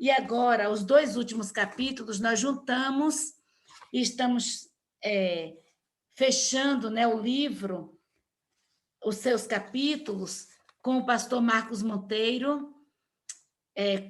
E agora, os 2 últimos capítulos, nós juntamos e estamos fechando, né, o livro, os seus capítulos, com o pastor Marcos Monteiro.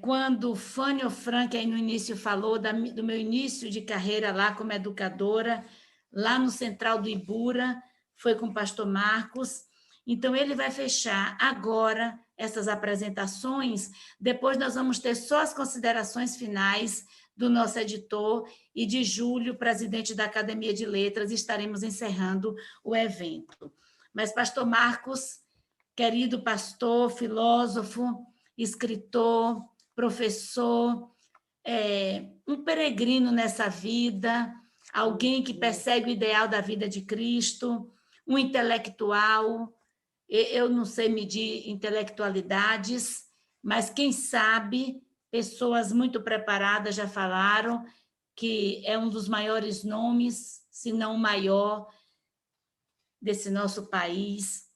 Quando Fânio Frank, aí no início, falou do meu início de carreira lá como educadora, lá no Central do Ibura, foi com o pastor Marcos. Então, ele vai fechar agora essas apresentações, depois nós vamos ter só as considerações finais do nosso editor, e de Júlio, presidente da Academia de Letras, estaremos encerrando o evento. Mas, pastor Marcos, querido pastor, filósofo, escritor, professor, um peregrino nessa vida, alguém que persegue o ideal da vida de Cristo, um intelectual. Eu não sei medir intelectualidades, mas quem sabe, pessoas muito preparadas já falaram que é um dos maiores nomes, se não o maior, desse nosso país,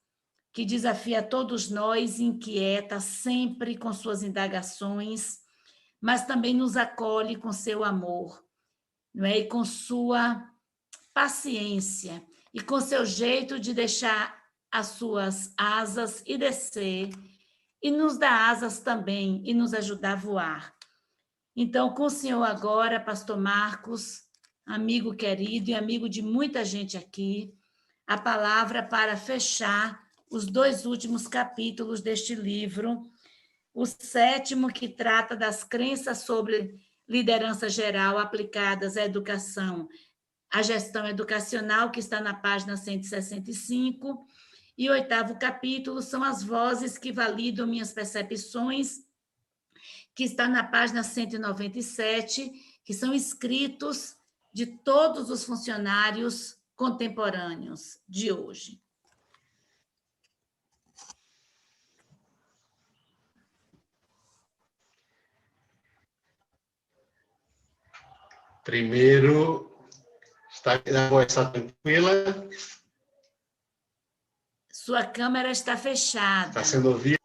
que desafia todos nós, inquieta sempre com suas indagações, mas também nos acolhe com seu amor, não é? E com sua paciência, e com seu jeito de deixar as suas asas e descer, e nos dá asas também, e nos ajudar a voar. Então, com o senhor agora, pastor Marcos, amigo querido e amigo de muita gente aqui, a palavra para fechar os 2 últimos capítulos deste livro, o 7º, que trata das crenças sobre liderança geral aplicadas à educação, a gestão educacional, que está na página 165, e o 8º capítulo são as vozes que validam minhas percepções, que está na página 197, que são escritos de todos os funcionários contemporâneos de hoje. Primeiro, a voz está tranquila? Sua câmera está fechada. Está sendo ouvida?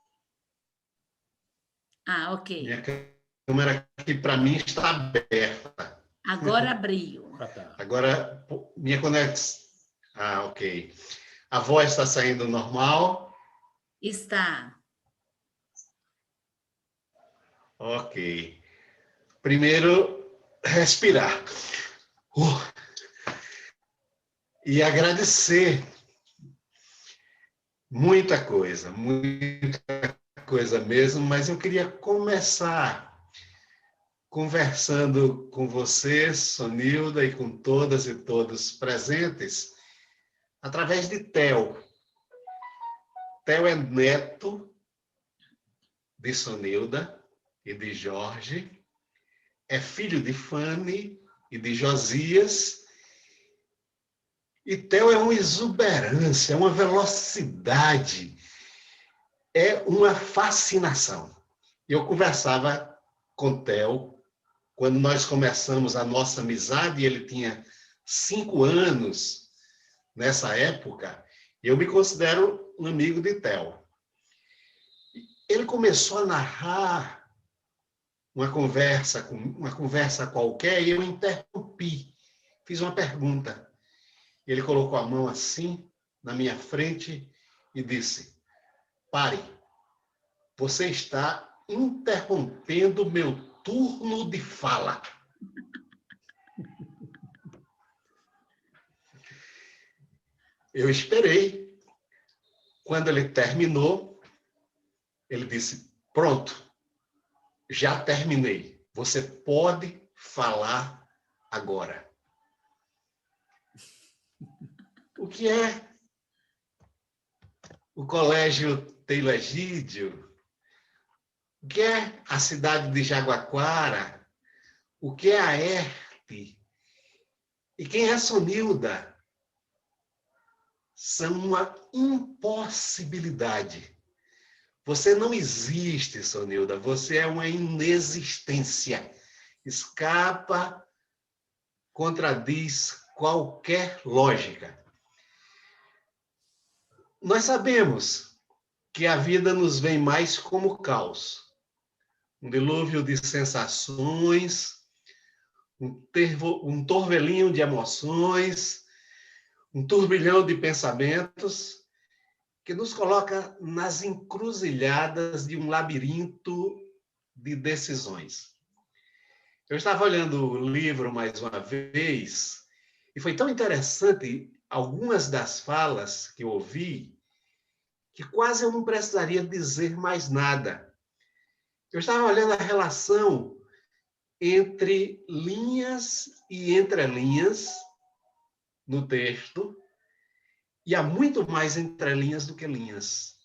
Ok. Minha câmera aqui, para mim, está aberta. Agora abriu. Agora, minha conexão... ok. A voz está saindo normal? Está. Ok. Primeiro, respirar. E agradecer muita coisa mesmo, mas eu queria começar conversando com você, Sonilda, e com todas e todos presentes, através de Theo. Theo é neto de Sonilda e de Jorge, é filho de Fanny e de Josias, e Theo é uma exuberância, uma velocidade, é uma fascinação. Eu conversava com Theo quando nós começamos a nossa amizade, ele tinha 5 anos nessa época, e eu me considero um amigo de Theo. Ele começou a narrar uma conversa qualquer, e eu interrompi, fiz uma pergunta. Ele colocou a mão assim, na minha frente, e disse: pare, você está interrompendo meu turno de fala. Eu esperei. Quando ele terminou, ele disse: pronto, já terminei. Você pode falar agora. O que é o Colégio Taylor Egídio? O que é a cidade de Jaguaquara? O que é a ERP? E quem é Sonilda? São uma impossibilidade. Você não existe, Sonilda. Você é uma inexistência. Escapa, contradiz qualquer lógica. Nós sabemos que a vida nos vem mais como caos. um dilúvio de sensações, um torvelinho de emoções, um turbilhão de pensamentos que nos coloca nas encruzilhadas de um labirinto de decisões. Eu estava olhando o livro mais uma vez e foi tão interessante algumas das falas que eu ouvi que quase eu não precisaria dizer mais nada. Eu estava olhando a relação entre linhas e entrelinhas no texto, e há muito mais entrelinhas do que linhas.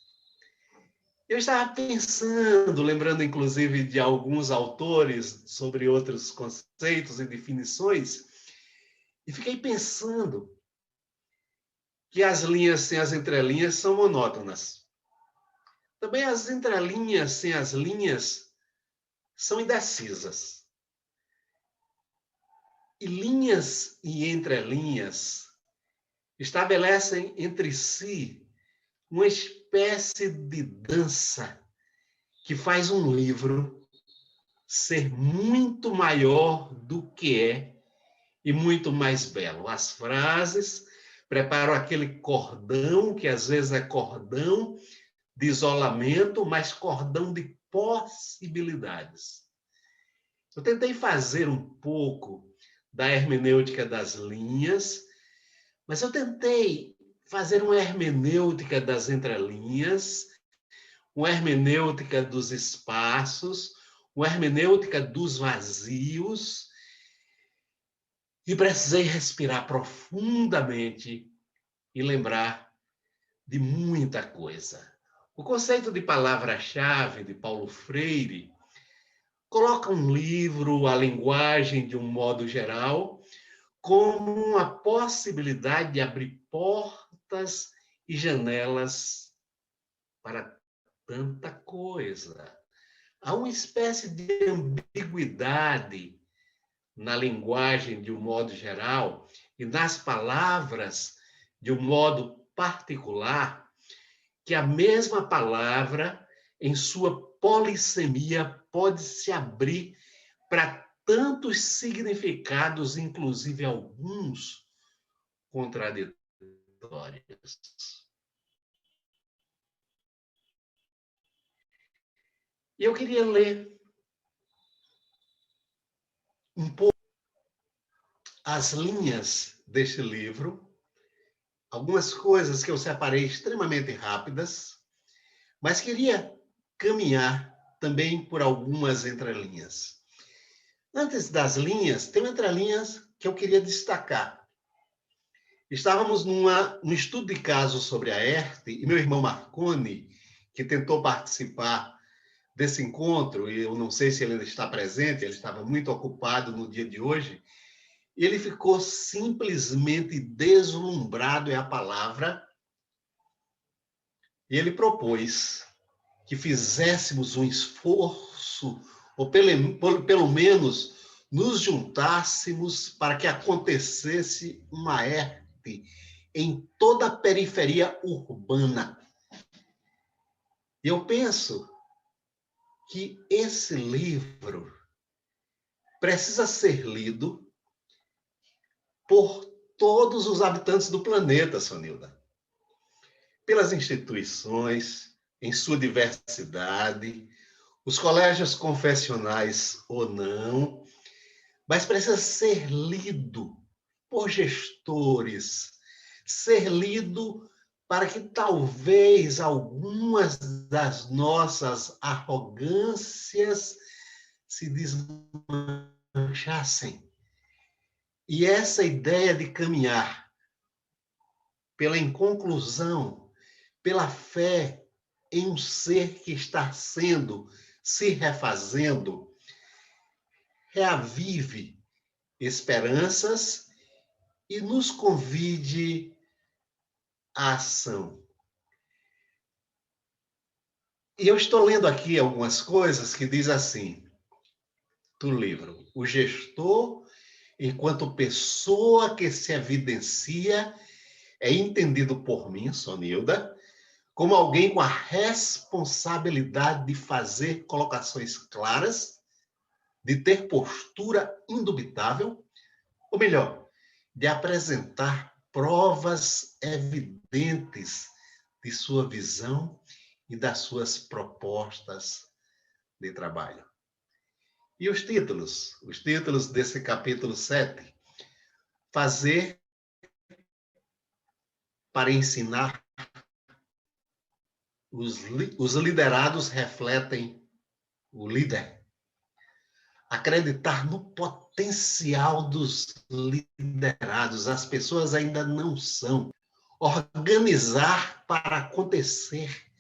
Eu estava pensando, lembrando inclusive de alguns autores sobre outros conceitos e definições, e fiquei pensando que as linhas sem as entrelinhas são monótonas. Também as entrelinhas sem as linhas são indecisas. E linhas e entrelinhas estabelecem entre si uma espécie de dança que faz um livro ser muito maior do que é e muito mais belo. As frases preparam aquele cordão, que às vezes é cordão de isolamento, mas cordão de possibilidades. Eu tentei fazer um pouco da hermenêutica das linhas, mas eu tentei fazer uma hermenêutica das entrelinhas, uma hermenêutica dos espaços, uma hermenêutica dos vazios, e precisei respirar profundamente e lembrar de muita coisa. O conceito de palavra-chave de Paulo Freire coloca um livro, a linguagem de um modo geral, como uma possibilidade de abrir portas e janelas para tanta coisa. Há uma espécie de ambiguidade na linguagem de um modo geral e nas palavras de um modo particular, que a mesma palavra, em sua polissemia, pode se abrir para tantos significados, inclusive alguns contraditórios. E eu queria ler um pouco as linhas deste livro, algumas coisas que eu separei extremamente rápidas, mas queria caminhar também por algumas entrelinhas. Antes das linhas, tem entrelinhas que eu queria destacar. Estávamos num estudo de caso sobre a ERTE, e meu irmão Marconi, que tentou participar desse encontro, e eu não sei se ele ainda está presente, ele estava muito ocupado no dia de hoje, ele ficou simplesmente deslumbrado, é a palavra, e ele propôs que fizéssemos um esforço, ou pelo menos nos juntássemos para que acontecesse uma ERTE em toda a periferia urbana. E eu penso que esse livro precisa ser lido por todos os habitantes do planeta, Sonilda. Pelas instituições, em sua diversidade, os colégios confessionais ou não, mas precisa ser lido por gestores, ser lido para que talvez algumas das nossas arrogâncias se desmanchassem. E essa ideia de caminhar pela inconclusão, pela fé em um ser que está se refazendo, reavive esperanças e nos convide à ação. E eu estou lendo aqui algumas coisas que diz assim, do livro: o gestor, enquanto pessoa que se evidencia, é entendido por mim, Sonilda, como alguém com a responsabilidade de fazer colocações claras, de ter postura indubitável, ou melhor, de apresentar provas evidentes de sua visão e das suas propostas de trabalho. E os títulos desse capítulo 7, fazer para ensinar. Os liderados refletem o líder. Acreditar no potencial dos liderados. As pessoas ainda não são. Organizar para acontecer.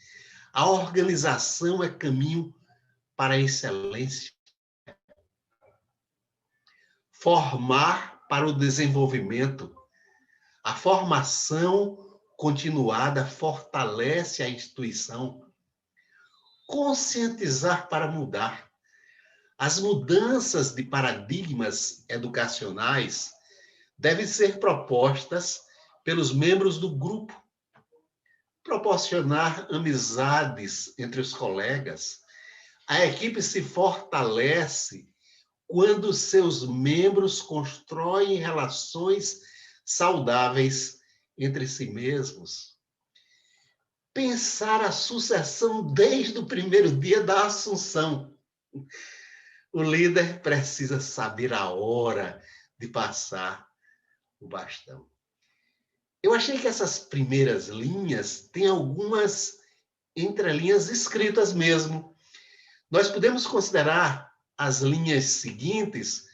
A organização é caminho para a excelência. Formar para o desenvolvimento. A formação continuada fortalece a instituição. Conscientizar para mudar. As mudanças de paradigmas educacionais devem ser propostas pelos membros do grupo. Proporcionar amizades entre os colegas. A equipe se fortalece quando seus membros constroem relações saudáveis entre si mesmos. Pensar a sucessão desde o primeiro dia da assunção. O líder precisa saber a hora de passar o bastão. Eu achei que essas primeiras linhas têm algumas entrelinhas escritas mesmo. Nós podemos considerar as linhas seguintes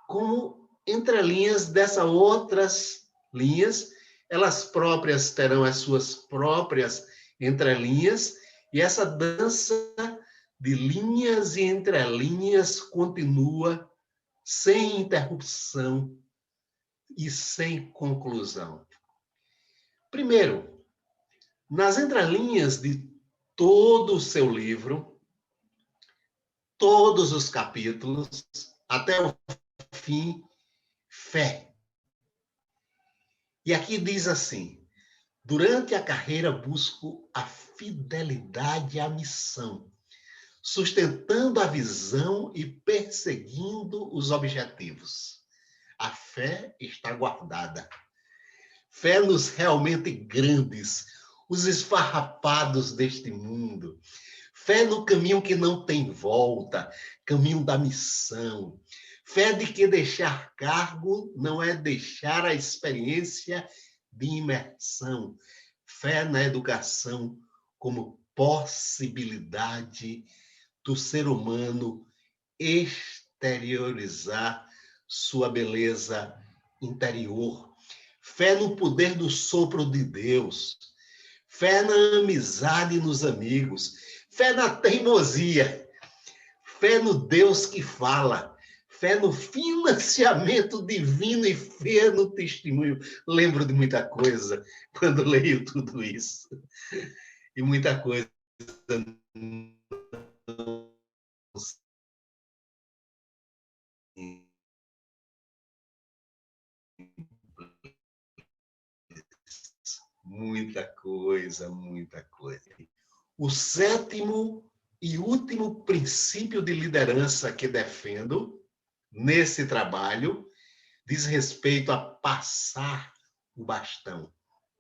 como entrelinhas dessas outras linhas. Elas próprias terão as suas próprias entrelinhas, e essa dança de linhas e entrelinhas continua sem interrupção e sem conclusão. Primeiro, nas entrelinhas de todo o seu livro, todos os capítulos, até o fim, fé. E aqui diz assim: durante a carreira busco a fidelidade à missão, sustentando a visão e perseguindo os objetivos. A fé está guardada. Fé nos realmente grandes, os esfarrapados deste mundo. Fé no caminho que não tem volta, caminho da missão. Fé de que deixar cargo não é deixar a experiência de imersão. Fé na educação como possibilidade do ser humano exteriorizar sua beleza interior. Fé no poder do sopro de Deus. Fé na amizade nos amigos. Fé na teimosia. Fé no Deus que fala. Fé no financiamento divino e fé no testemunho. Lembro de muita coisa quando leio tudo isso. E muita coisa muita coisa, muita coisa. O sétimo e último princípio de liderança que defendo nesse trabalho diz respeito a passar o bastão,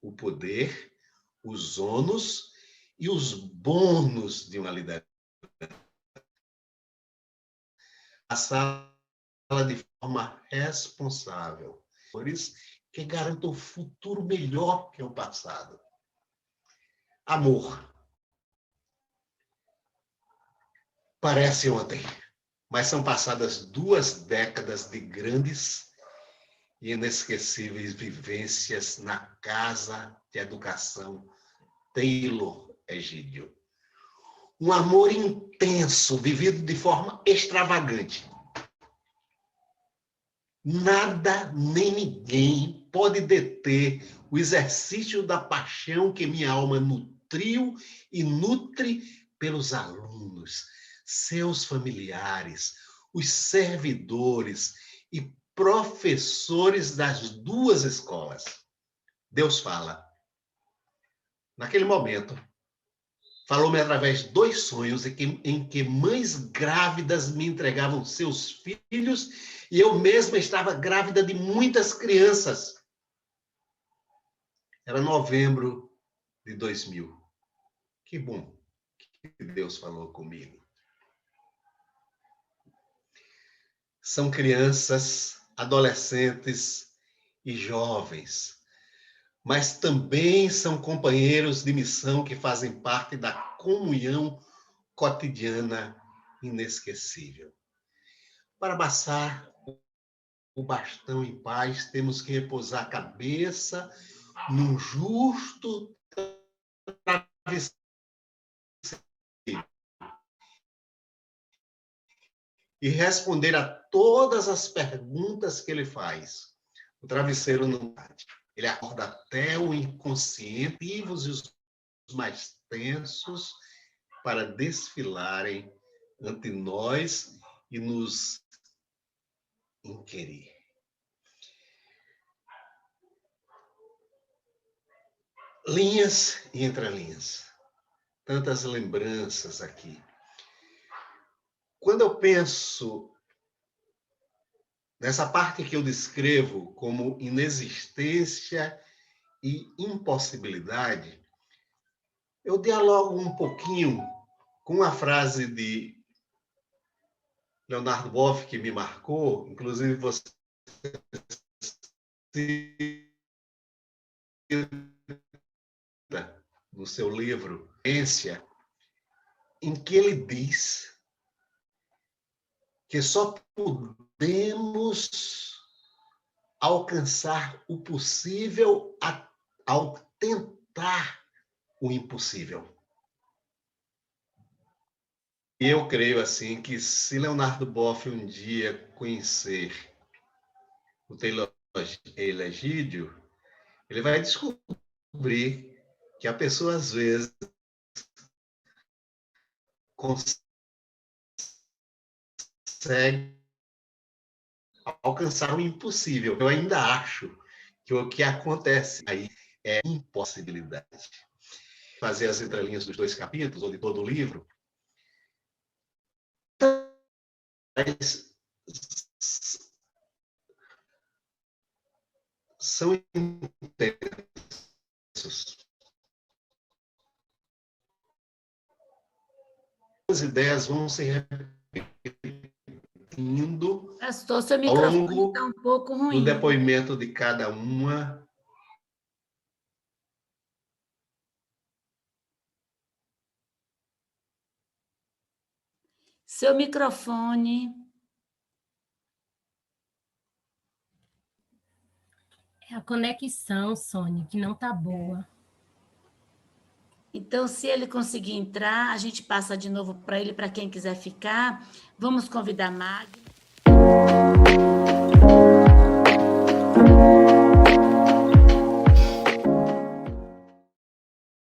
o poder, os ônus e os bônus de uma liderança. Passá-la de forma responsável, por isso que garanta um futuro melhor que o passado. Amor. Parece ontem, mas são passadas 2 décadas de grandes e inesquecíveis vivências na Casa de Educação Taylor Egídio. Um amor intenso, vivido de forma extravagante. Nada nem ninguém pode deter o exercício da paixão que minha alma nutriu e nutre pelos alunos, seus familiares, os servidores e professores das 2 escolas. Deus fala. Naquele momento, falou-me através de 2 sonhos em que mães grávidas me entregavam seus filhos e eu mesma estava grávida de muitas crianças. Era novembro de 2000. Que bom que Deus falou comigo. São crianças, adolescentes e jovens, mas também são companheiros de missão que fazem parte da comunhão cotidiana inesquecível. Para passar o bastão em paz, temos que repousar a cabeça num justo travesseiro e responder a todas as perguntas que ele faz. O travesseiro não bate. Ele acorda até o inconsciente, vivos e os mais tensos, para desfilarem ante nós e nos inquirir. Linhas e entrelinhas. Tantas lembranças aqui. Quando eu penso nessa parte que eu descrevo como inexistência e impossibilidade, eu dialogo um pouquinho com a frase de Leonardo Boff, que me marcou, inclusive você no seu livro, em que ele diz que só podemos alcançar o possível ao tentar o impossível. E eu creio assim que se Leonardo Boff um dia conhecer o Taylor Egídio, ele vai descobrir que a pessoa às vezes consegue alcançar o impossível. Eu ainda acho que o que acontece aí é impossibilidade. Fazer as entrelinhas dos 2 capítulos, ou de todo o livro, são intensos. As ideias vão se repetindo. Pastor, seu microfone está um pouco ruim. No depoimento de cada uma. Seu microfone. É a conexão, Sônia, que não está boa. Então, se ele conseguir entrar, a gente passa de novo para ele, para quem quiser ficar. Vamos convidar a Magda.